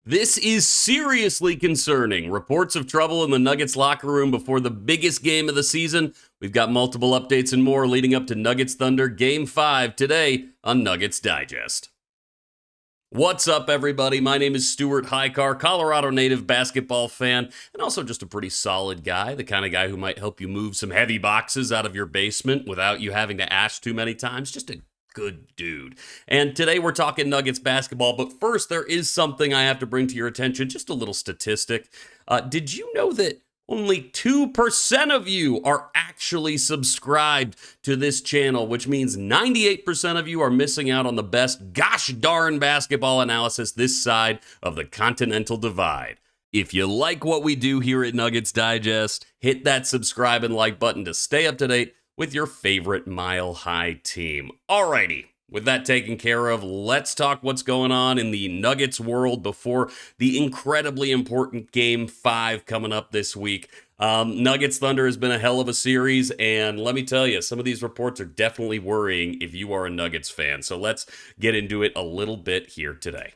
This is seriously concerning. Reports of trouble in the Nuggets locker room before the biggest game of the season. We've got multiple updates and more leading up to Nuggets Thunder Game 5 today on Nuggets Digest. What's up, everybody? My name is Stuart Hicar, Colorado native basketball fan, and also just a pretty solid guy, the kind of guy who might help you move some heavy boxes out of your basement without you having to ask too many times. Just a good dude. And today we're talking Nuggets basketball, but first there is something I have to bring to your attention, just a little statistic. Did you know that only 2% of you are actually subscribed to this channel, which means 98% of you are missing out on the best gosh darn basketball analysis this side of the Continental Divide. If you like what we do here at Nuggets Digest, hit that subscribe and like button to stay up to date with your favorite Mile High team. Alrighty, with that taken care of, let's talk what's going on in the Nuggets world before the incredibly important Game 5 coming up this week. Nuggets Thunder has been a hell of a series, and let me tell you, some of these reports are definitely worrying if you are a Nuggets fan. So let's get into it a little bit here today.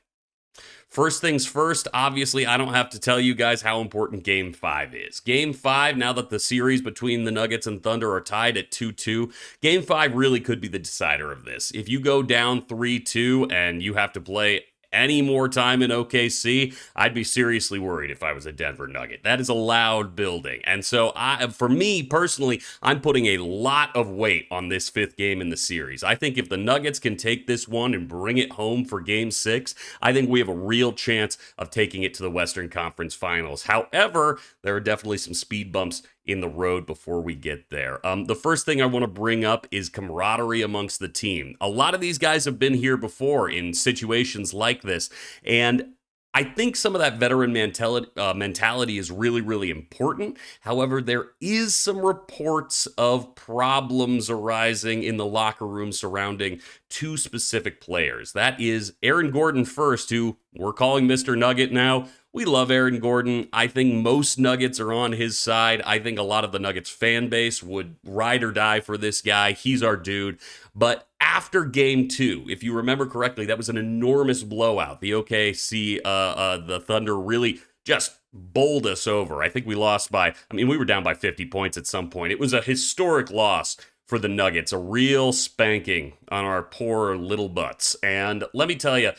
First things first, obviously, I don't have to tell you guys how important Game 5 is. Game 5, now that the series between the Nuggets and Thunder are tied at 2-2, Game 5 really could be the decider of this. If you go down 3-2 and you have to play any more time in OKC, I'd be seriously worried if I was a Denver Nugget. That is a loud building. And so for me personally, I'm putting a lot of weight on this fifth game in the series. I think if the Nuggets can take this one and bring it home for Game 6, I think we have a real chance of taking it to the Western Conference Finals. However, there are definitely some speed bumps in the road before we get there. The first thing I want to bring up is camaraderie amongst the team. A lot of these guys have been here before in situations like this, and I think some of that veteran mentality is really, really important. However, there is some reports of problems arising in the locker room surrounding two specific players. That is Aaron Gordon first, who we're calling Mr. Nugget now. We love Aaron Gordon. I think most Nuggets are on his side. I think a lot of the Nuggets fan base would ride or die for this guy. He's our dude. But after Game 2, if you remember correctly, that was an enormous blowout. The OKC, the Thunder really just bowled us over. I think we lost we were down by 50 points at some point. It was a historic loss for the Nuggets, a real spanking on our poor little butts. And let me tell you,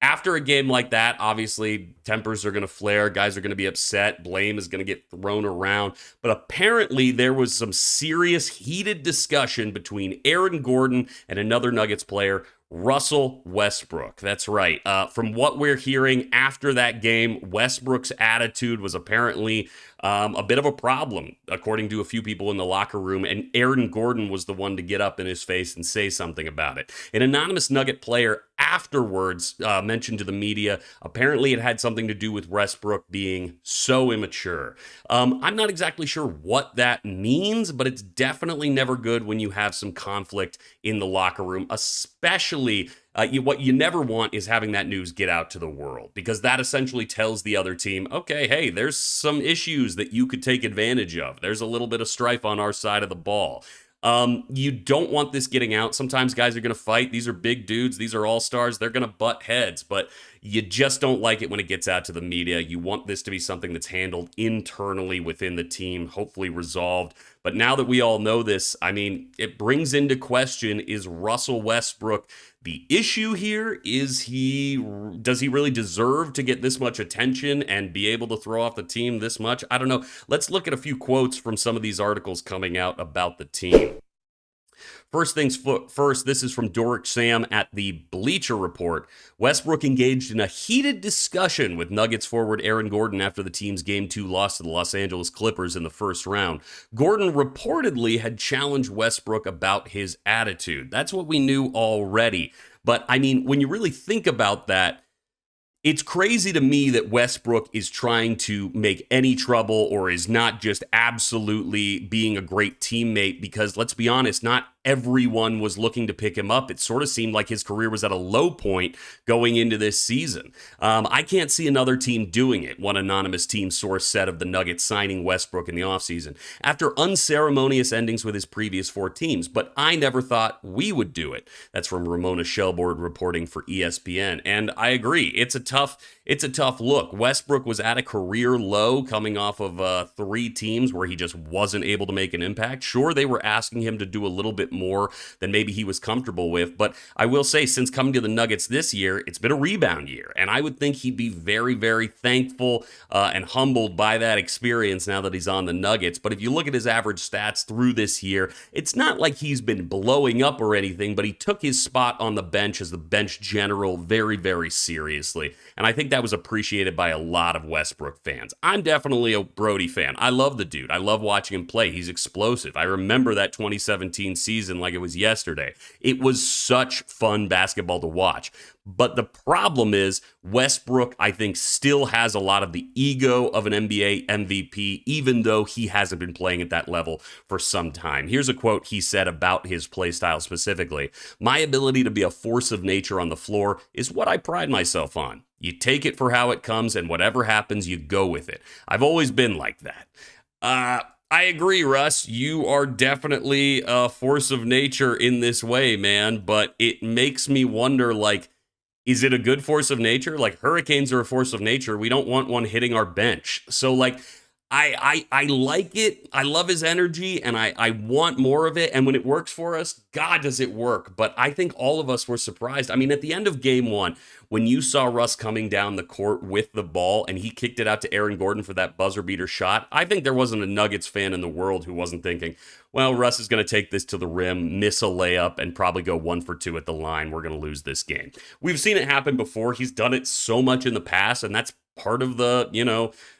after a game like that, obviously, tempers are going to flare. Guys are going to be upset. Blame is going to get thrown around. But apparently, there was some serious heated discussion between Aaron Gordon and another Nuggets player, Russell Westbrook. That's right. From what we're hearing after that game, Westbrook's attitude was apparently a bit of a problem, according to a few people in the locker room, and Aaron Gordon was the one to get up in his face and say something about it. An anonymous Nugget player afterwards mentioned to the media, apparently it had something to do with Westbrook being so immature. I'm not exactly sure what that means, but it's definitely never good when you have some conflict in the locker room, especially what you never want is having that news get out to the world, because that essentially tells the other team, okay, hey, there's some issues that you could take advantage of. There's a little bit of strife on our side of the ball. You don't want this getting out. Sometimes guys are going to fight. These are big dudes. These are all-stars. They're going to butt heads, but you just don't like it when it gets out to the media. You want this to be something that's handled internally within the team, hopefully resolved. But now that we all know this, it brings into question, is Russell Westbrook the issue here? Does he really deserve to get this much attention and be able to throw off the team this much? I don't know. Let's look at a few quotes from some of these articles coming out about the team. First things first, this is from Doric Sam at the Bleacher Report. Westbrook engaged in a heated discussion with Nuggets forward Aaron Gordon after the team's Game 2 loss to the Los Angeles Clippers in the first round. Gordon reportedly had challenged Westbrook about his attitude. That's what we knew already. But, when you really think about that, it's crazy to me that Westbrook is trying to make any trouble or is not just absolutely being a great teammate, because let's be honest, not everyone was looking to pick him up. It sort of seemed like his career was at a low point going into this season. I can't see another team doing it, one anonymous team source said of the Nuggets signing Westbrook in the offseason, after unceremonious endings with his previous 4 teams. But I never thought we would do it. That's from Ramona Shelbourne reporting for ESPN. And I agree. It's a tough look. Westbrook was at a career low coming off of 3 teams where he just wasn't able to make an impact. Sure, they were asking him to do a little bit more than maybe he was comfortable with, but I will say, since coming to the Nuggets this year, it's been a rebound year, and I would think he'd be very, very thankful and humbled by that experience now that he's on the Nuggets. But if you look at his average stats through this year, it's not like he's been blowing up or anything, but he took his spot on the bench as the bench general very, very seriously, and I think that was appreciated by a lot of Westbrook fans. I'm definitely a Brody fan. I love the dude. I love watching him play. He's explosive. I remember that 2017 season like it was yesterday. It was such fun basketball to watch. But the problem is Westbrook, I think, still has a lot of the ego of an NBA MVP, even though he hasn't been playing at that level for some time. Here's a quote he said about his play style specifically. "My ability to be a force of nature on the floor is what I pride myself on. You take it for how it comes, and whatever happens, you go with it. I've always been like that." I agree, Russ. You are definitely a force of nature in this way, man, but it makes me wonder, like, is it a good force of nature? Like, hurricanes are a force of nature. We don't want one hitting our bench. So, like, I like it. I love his energy, and I want more of it. And when it works for us, God, does it work. But I think all of us were surprised. I mean, at the end of game 1, when you saw Russ coming down the court with the ball and he kicked it out to Aaron Gordon for that buzzer beater shot, I think there wasn't a Nuggets fan in the world who wasn't thinking, well, Russ is going to take this to the rim, miss a layup, and probably go 1 for 2 at the line. We're going to lose this game. We've seen it happen before. He's done it so much in the past, and that's part of the,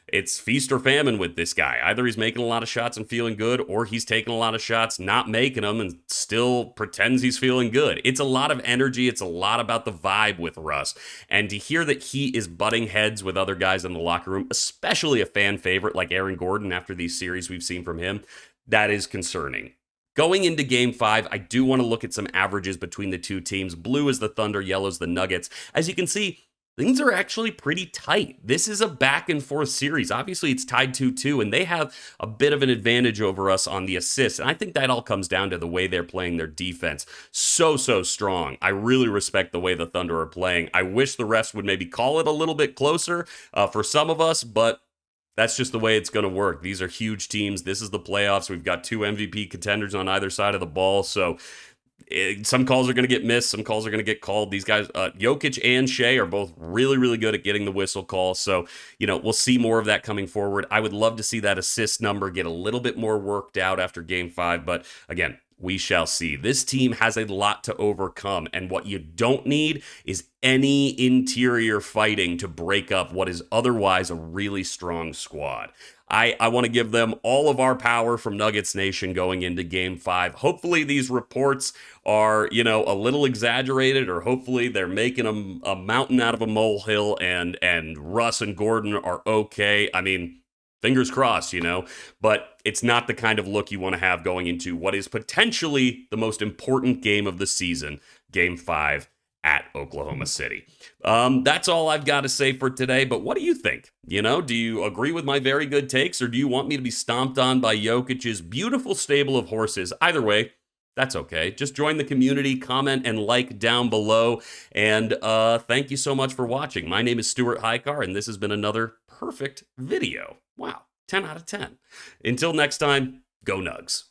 it's feast or famine with this guy. Either he's making a lot of shots and feeling good, or he's taking a lot of shots, not making them, and still pretends he's feeling good. It's a lot of energy. It's a lot about the vibe with Russ. And to hear that he is butting heads with other guys in the locker room, especially a fan favorite like Aaron Gordon after these series we've seen from him, that is concerning. Going into Game 5, I do want to look at some averages between the two teams. Blue is the Thunder, yellow is the Nuggets. As you can see, things are actually pretty tight. This is a back and forth series. Obviously, it's tied 2-2, and they have a bit of an advantage over us on the assists. And I think that all comes down to the way they're playing their defense. So strong. I really respect the way the Thunder are playing. I wish the refs would maybe call it a little bit closer for some of us, but that's just the way it's going to work. These are huge teams. This is the playoffs. We've got 2 MVP contenders on either side of the ball, so some calls are going to get missed. Some calls are going to get called. These guys, Jokić and Shea, are both really, really good at getting the whistle call. So, we'll see more of that coming forward. I would love to see that assist number get a little bit more worked out after Game 5. But again, we shall see. This team has a lot to overcome. And what you don't need is any interior fighting to break up what is otherwise a really strong squad. I want to give them all of our power from Nuggets Nation going into Game 5. Hopefully these reports are, a little exaggerated, or hopefully they're making a mountain out of a molehill and Russ and Gordon are okay. I mean, fingers crossed, but it's not the kind of look you want to have going into what is potentially the most important game of the season, Game 5 at Oklahoma City. That's all I've got to say for today, but what do you think? Do you agree with my very good takes, or do you want me to be stomped on by Jokic's beautiful stable of horses? Either way, that's okay. Just join the community, comment, and like down below, and thank you so much for watching. My name is Stuart Hicar, and this has been another perfect video. Wow, 10 out of 10. Until next time, go Nugs.